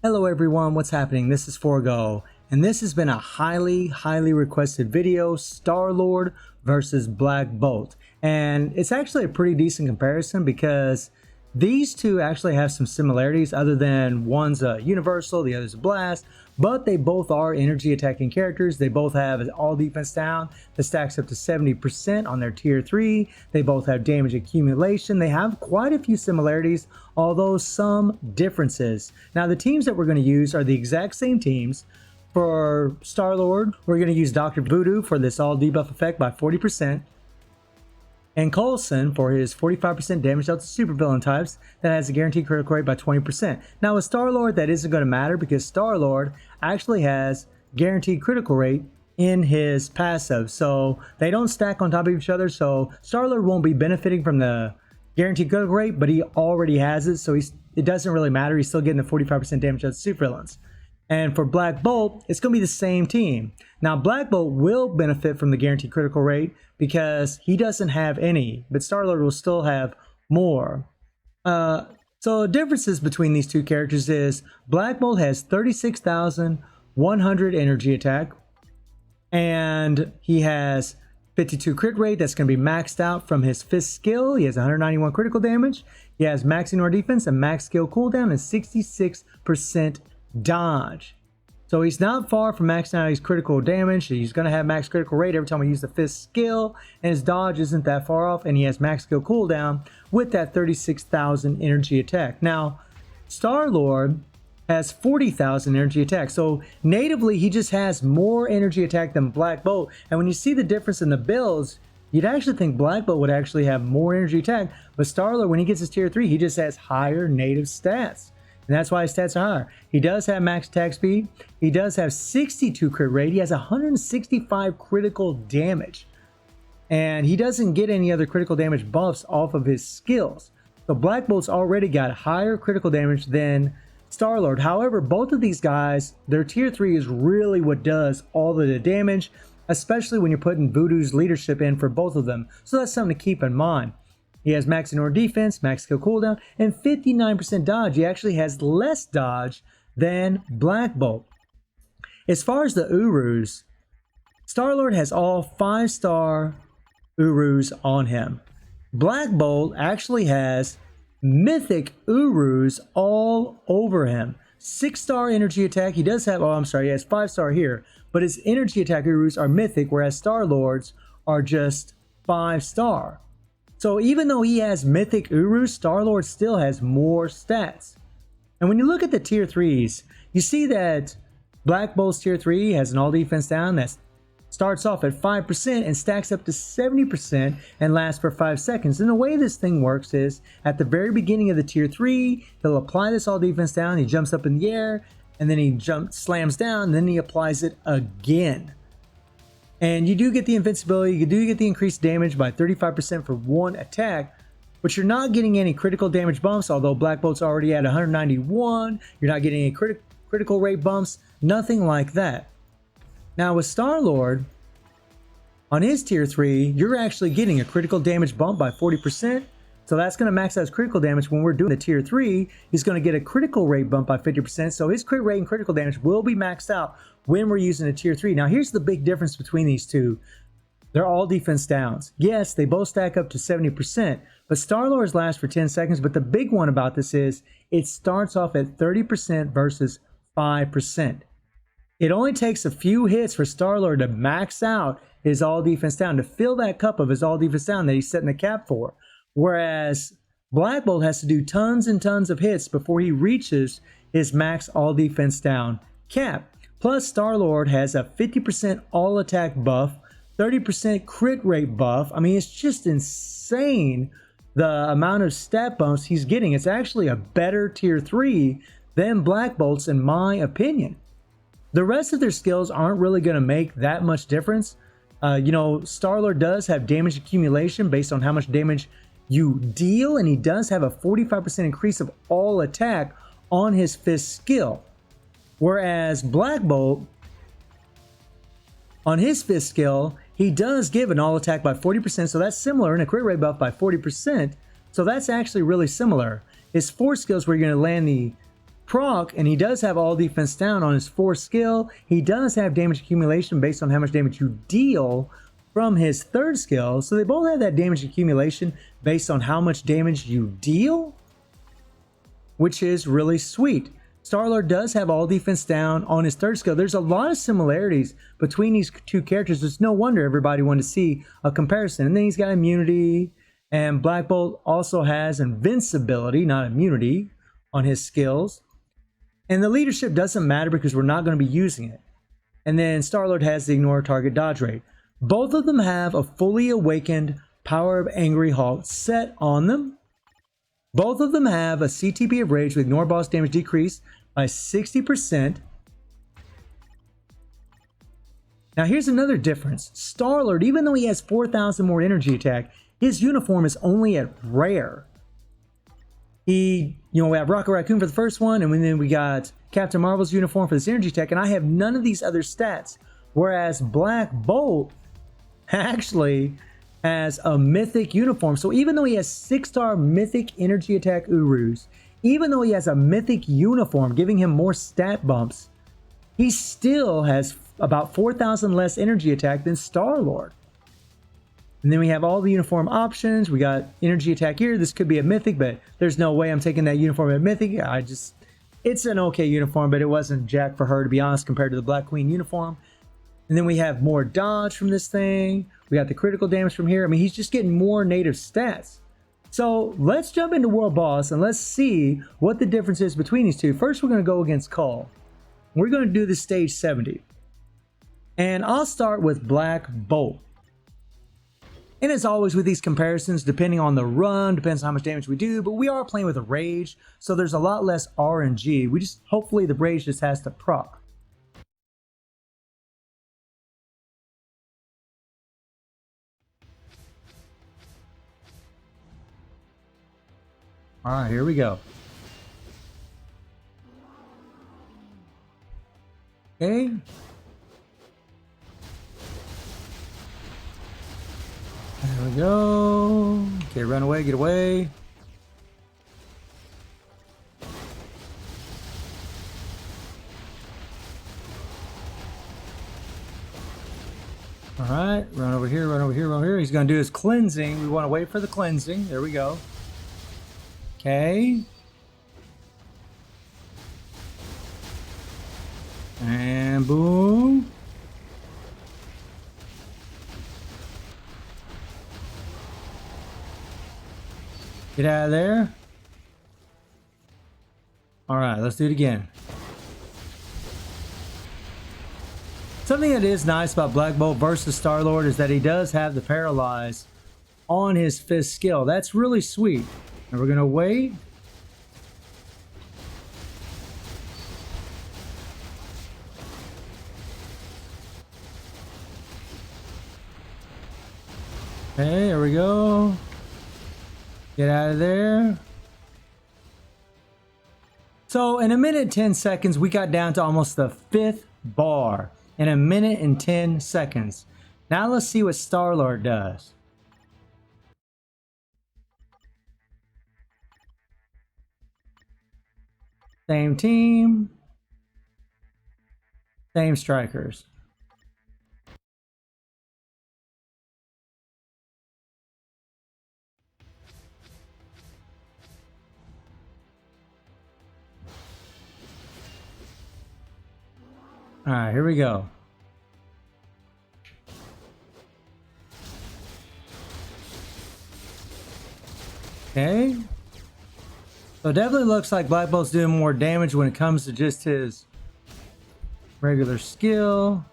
Hello everyone, what's happening? This is Forgo, and this has been a highly requested video, Starlord versus Black Bolt. And it's actually a pretty decent comparison because these two actually have some similarities other than one's a universal, the other's a blast, but they both are energy attacking characters. They both have an all defense down that stacks up to 70% on their tier 3. They both have damage accumulation. They have quite a few similarities, although some differences. Now the teams that we're going to use are the exact same teams. For Starlord, we're going to use Dr. Voodoo for this all debuff effect by 40%. And Coulson for his 45% damage out to supervillain types that has a guaranteed critical rate by 20%. Now with Starlord, that isn't going to matter because Starlord actually has guaranteed critical rate in his passive. So they don't stack on top of each other. So Starlord won't be benefiting from the guaranteed critical rate, but he already has it. So it doesn't really matter. He's still getting the 45% damage out to supervillains. And for Black Bolt, it's going to be the same team. Now, Black Bolt will benefit from the guaranteed critical rate because he doesn't have any, but Starlord will still have more. So differences between these two characters is Black Bolt has 36,100 energy attack, and he has 52 crit rate. That's going to be maxed out from his fifth skill. He has 191 critical damage. He has max ignore defense and max skill cooldown and 66% dodge. So he's not far from maxing out his critical damage. He's going to have max critical rate every time we use the fifth skill, and his dodge isn't that far off, and he has max skill cooldown with that 36,000 energy attack. Now Starlord has 40,000 energy attack, so natively he just has more energy attack than Black Bolt. And when you see the difference in the builds, you'd actually think Black Bolt would actually have more energy attack, but Starlord, when he gets his tier 3, he just has higher native stats. And that's why his stats are higher. He does have max attack speed. He does have 62 crit rate. He has 165 critical damage. And he doesn't get any other critical damage buffs off of his skills. So Black Bolt's already got higher critical damage than Starlord. However, both of these guys, their tier 3 is really what does all of the damage, especially when you're putting Voodoo's leadership in for both of them. So that's something to keep in mind. He has max ignore defense, max skill cooldown, and 59% dodge. He actually has less dodge than Black Bolt. As far as the Urus, Starlord has all 5-star Urus on him. Black Bolt actually has mythic Urus all over him. 6-star energy attack. He does have, he has 5-star here, but his energy attack Urus are mythic, whereas Starlord's are just 5-star. So even though he has mythic Urus, Starlord still has more stats. And when you look at the tier 3s, you see that Black Bolt's tier 3 has an all defense down that starts off at 5% and stacks up to 70% and lasts for 5 seconds. And the way this thing works is at the very beginning of the tier 3, he'll apply this all defense down, he jumps up in the air, and then he slams down, and then he applies it again. And you do get the invincibility, you do get the increased damage by 35% for one attack, but you're not getting any critical damage bumps, although Black Bolt's already at 191, you're not getting any critical rate bumps, nothing like that. Now with Starlord, on his tier 3, you're actually getting a critical damage bump by 40%, so that's going to max out his critical damage. When we're doing the tier 3, he's going to get a critical rate bump by 50%, so his crit rate and critical damage will be maxed out when we're using a tier 3. Now here's the big difference between these two. They're all defense downs. Yes, they both stack up to 70%, but Starlord's lasts for 10 seconds, but the big one about this is it starts off at 30% versus 5%. It only takes a few hits for Starlord to max out his all defense down, to fill that cup of his all defense down that he's setting the cap for. Whereas Black Bolt has to do tons and tons of hits before he reaches his max all defense down cap. Plus, Starlord has a 50% all attack buff, 30% crit rate buff. I mean, it's just insane the amount of stat bumps he's getting. It's actually a better tier 3 than Black Bolt's, in my opinion. The rest of their skills aren't really going to make that much difference. Starlord does have damage accumulation based on how much damage you deal, and he does have a 45% increase of all attack on his fifth skill. Whereas Black Bolt, on his fifth skill, he does give an all attack by 40%, so that's similar, and a crit rate buff by 40%, so that's actually really similar. His fourth skills where you're going to land the proc, and he does have all defense down on his 4th skill. He does have damage accumulation based on how much damage you deal from his 3rd skill. So they both have that damage accumulation based on how much damage you deal, which is really sweet. Starlord does have all defense down on his 3rd skill. There's a lot of similarities between these two characters. It's no wonder everybody wanted to see a comparison. And then he's got immunity, and Black Bolt also has invincibility, not immunity, on his skills. And the leadership doesn't matter because we're not going to be using it. And then Starlord has the ignore target dodge rate. Both of them have a fully awakened Power of Angry Hulk set on them. Both of them have a CTB of Rage with ignore boss damage decrease by 60%. Now here's another difference. Starlord, even though he has 4,000 more energy attack, his uniform is only at rare. We have Rocket Raccoon for the first one, and then we got Captain Marvel's uniform for this energy attack, and I have none of these other stats. Whereas Black Bolt actually has a mythic uniform. So even though he has 6-star mythic energy attack Urus, even though he has a mythic uniform giving him more stat bumps, he still has about 4,000 less energy attack than Starlord. And then we have all the uniform options. We got energy attack here. This could be a mythic, but there's no way I'm taking that uniform at mythic. It's an okay uniform, but it wasn't jack for her, to be honest, compared to the Black Queen uniform. And then we have more dodge from this thing. We got the critical damage from here. I mean, he's just getting more native stats. So let's jump into World Boss and let's see what the difference is between these two. First, we're going to go against Cull. We're going to do the stage 70. And I'll start with Black Bolt. And as always with these comparisons, depending on the run, depends on how much damage we do, but we are playing with a Rage, so there's a lot less RNG. Hopefully the Rage just has to proc. All right, here we go. Okay. There we go. Okay, run away, get away. All right, run over here, run over here, run over here. He's going to do his cleansing. We want to wait for the cleansing. There we go. Okay. And boom. Get out of there. All right, let's do it again. Something that is nice about Black Bolt versus Starlord is that he does have the paralyze on his 5th skill. That's really sweet. And we're going to wait. Okay, there we go. Get out of there. So in a minute and 10 seconds, we got down to almost the 5th bar. In a minute and 10 seconds. Now let's see what Starlord does. Same team. Same strikers. All right, here we go. Okay. So it definitely looks like Black Bolt's doing more damage when it comes to just his regular skill.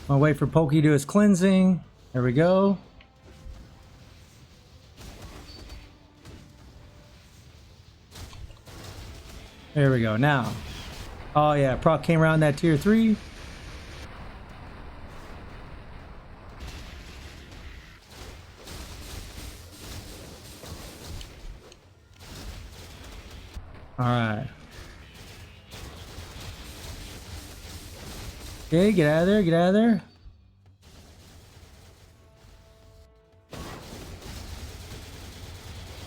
I'll wait for Pokey to do his cleansing. There we go. There we go. Now. Oh yeah, proc came around that tier 3. All right. Okay, get out of there, get out of there.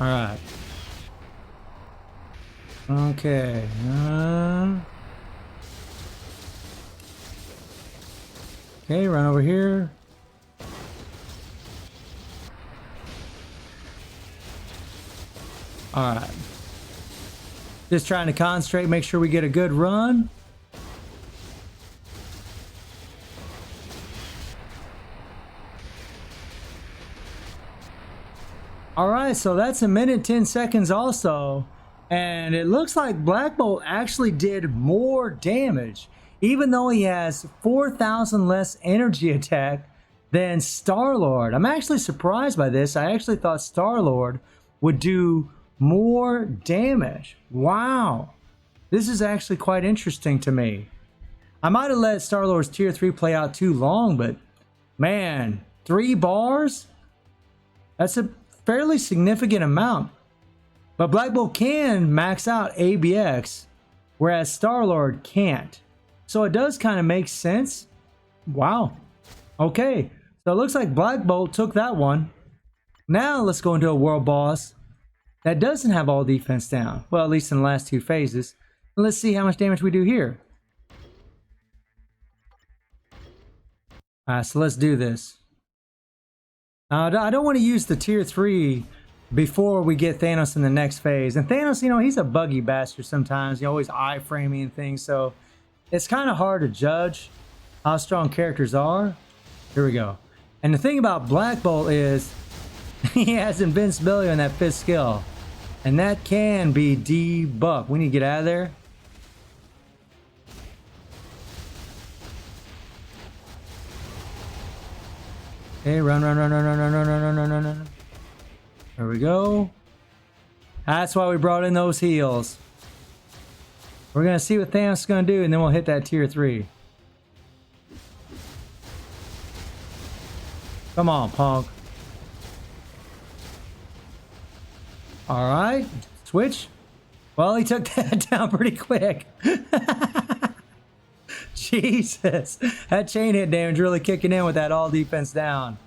All right. Okay. Okay, run over here. All right. Just trying to concentrate, make sure we get a good run. All right, so that's 1minute 10 seconds also. And it looks like Black Bolt actually did more damage, even though he has 4,000 less energy attack than Starlord. I'm actually surprised by this. I actually thought Starlord would do more damage. Wow. This is actually quite interesting to me. I might have let Starlord's tier 3 play out too long, but man, 3 bars? That's a fairly significant amount. But Black Bolt can max out ABX, whereas Starlord can't. So it does kind of make sense. Wow. Okay, so it looks like Black Bolt took that one. Now let's go into a world boss that doesn't have all defense down. Well, at least in the last 2 phases. And let's see how much damage we do here. Alright, so let's do this. I don't want to use the tier 3 before we get Thanos in the next phase. And Thanos, you know, he's a buggy bastard sometimes. He's always iframing and things, so it's kind of hard to judge how strong characters are. Here we go. And the thing about Black Bolt is he has invincibility on that 5th skill. And that can be debuffed. We need to get out of there. Okay, run. There we go. That's why we brought in those heals. We're going to see what Thanos is going to do, and then we'll hit that tier 3. Come on, punk. Alright. Switch. Well, he took that down pretty quick. Jesus. That chain hit damage really kicking in with that all defense down.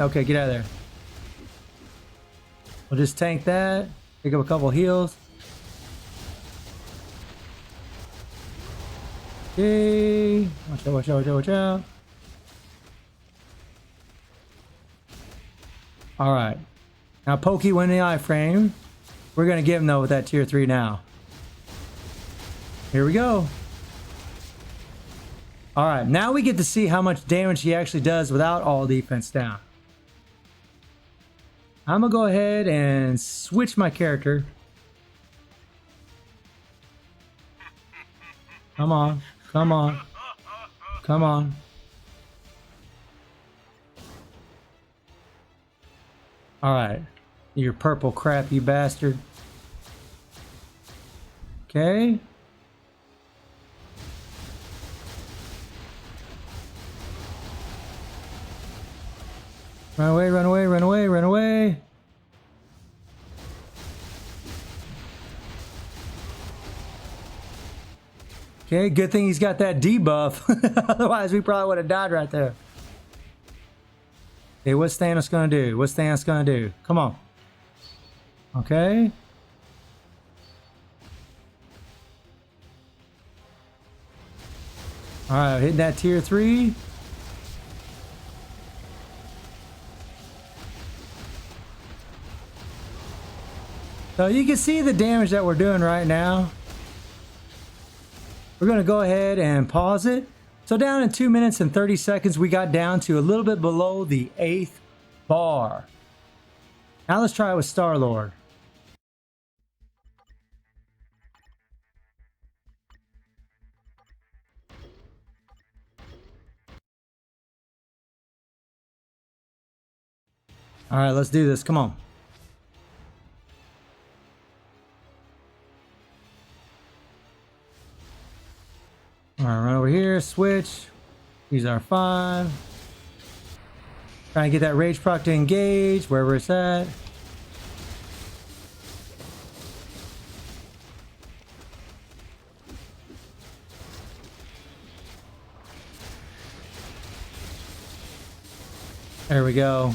Okay, get out of there. We'll just tank that. Pick up a couple heals. Okay. Watch out. Alright. Now Pokey went in the iframe. We're going to give him though with that tier 3 now. Here we go. Alright, now we get to see how much damage he actually does without all defense down. I'm going to go ahead and switch my character. Come on. Alright. You purple crap, you bastard. Okay. Run away. Okay, good thing he's got that debuff. Otherwise, we probably would have died right there. Okay, what's Thanos gonna do? Come on. Okay. Alright, hitting that tier 3. So you can see the damage that we're doing right now. We're going to go ahead and pause it. So down in 2 minutes and 30 seconds, we got down to a little bit below the 8th bar. Now let's try it with Starlord. All right, let's do this. Come on. All right, run over here, switch. Use our 5. Trying to get that rage proc to engage wherever it's at. There we go.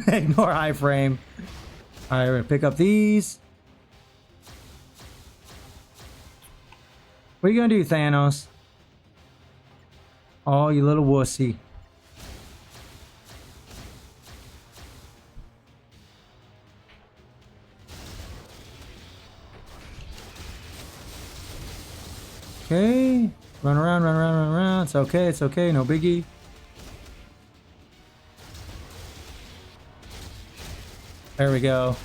Ignore iframe. All right, we're gonna pick up these. What are you gonna do, Thanos? Oh, you little wussy. Okay. Run around, run around, run around. It's okay, it's okay, no biggie. There we go.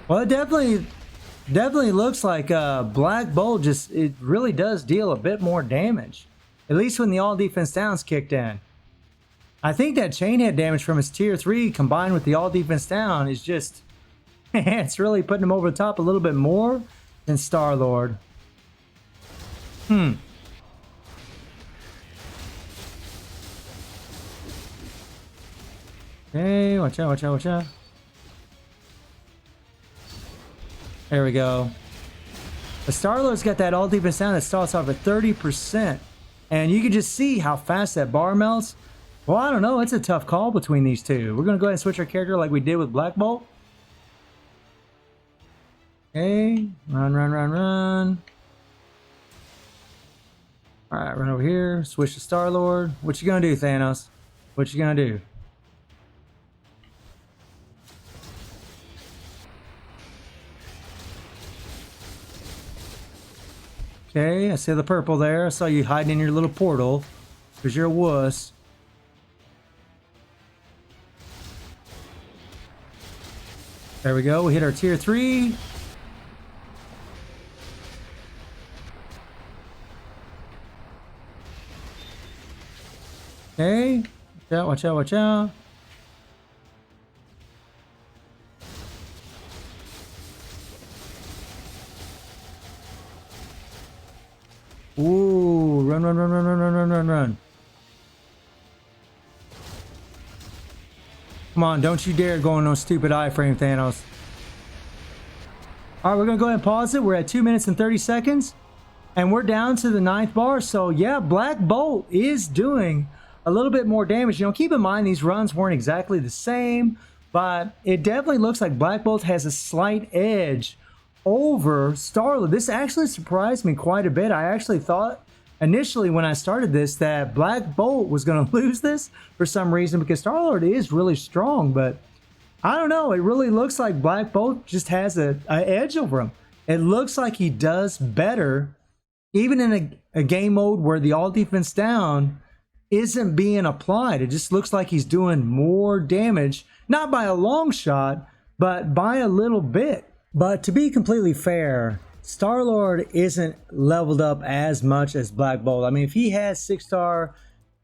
Well, it definitely looks like Black Bolt just, it really does deal a bit more damage. At least when the all defense down's kicked in. I think that chain head damage from his tier 3 combined with the all defense down is just, it's really putting him over the top a little bit more than Starlord. Okay, watch out, watch out, watch out. There we go. The Starlord's got that all defense down that starts off at 30%. And you can just see how fast that bar melts. Well, I don't know. It's a tough call between these two. We're going to go ahead and switch our character like we did with Black Bolt. Okay. Run, run, run, run. Alright, run over here. Switch to Starlord. What you going to do, Thanos? What you going to do? Okay, I see the purple there. I saw you hiding in your little portal because you're a wuss. There we go. We hit our tier 3. Okay. Watch out, watch out, watch out. Ooh, run, run, run, run, run, run, run, run, run. Come on, don't you dare go on no stupid iframe, Thanos. All right, we're going to go ahead and pause it. We're at 2 minutes and 30 seconds. And we're down to the 9th bar. So, yeah, Black Bolt is doing a little bit more damage. You know, keep in mind these runs weren't exactly the same. But it definitely looks like Black Bolt has a slight edge over Starlord. This actually surprised me quite a bit. I actually thought initially when I started this that Black Bolt was going to lose this for some reason because Starlord is really strong, but I don't know. It really looks like Black Bolt just has a edge over him. It looks like he does better even in a game mode where the all defense down isn't being applied. It just looks like he's doing more damage, not by a long shot, but by a little bit. But to be completely fair, Starlord isn't leveled up as much as Black Bolt. I mean, if he has 6-star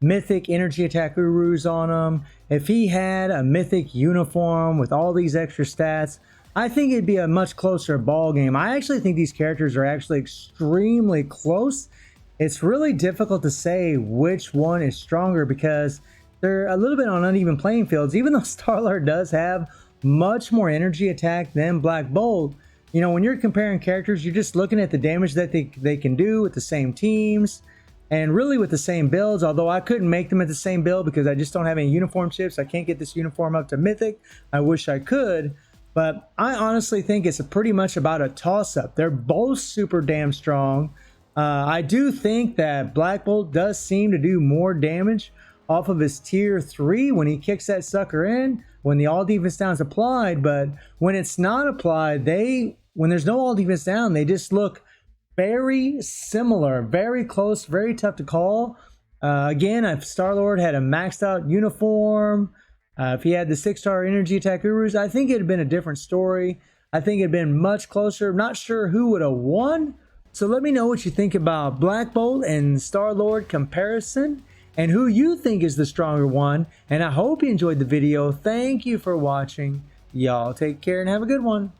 mythic energy attack urus on him, if he had a mythic uniform with all these extra stats, I think it'd be a much closer ball game. I actually think these characters are actually extremely close. It's really difficult to say which one is stronger because they're a little bit on uneven playing fields. Even though Starlord does have much more energy attack than Black Bolt, you know, when you're comparing characters, you're just looking at the damage that they can do with the same teams and really with the same builds, although I couldn't make them at the same build because I just don't have any uniform chips. I can't get this uniform up to mythic. I wish I could, but I honestly think it's pretty much about a toss-up. They're both super damn strong. I do think that Black Bolt does seem to do more damage off of his tier 3 when he kicks that sucker in, when the all defense down is applied, but when it's not applied, when there's no all defense down, they just look very similar, very close, very tough to call. Again, if Starlord had a maxed out uniform, if he had the 6-star energy attack urus, I think it'd have been a different story. I think it'd been much closer. I'm not sure who would have won. So let me know what you think about Black Bolt and Starlord comparison and who you think is the stronger one. And I hope you enjoyed the video. Thank you for watching. Y'all take care and have a good one.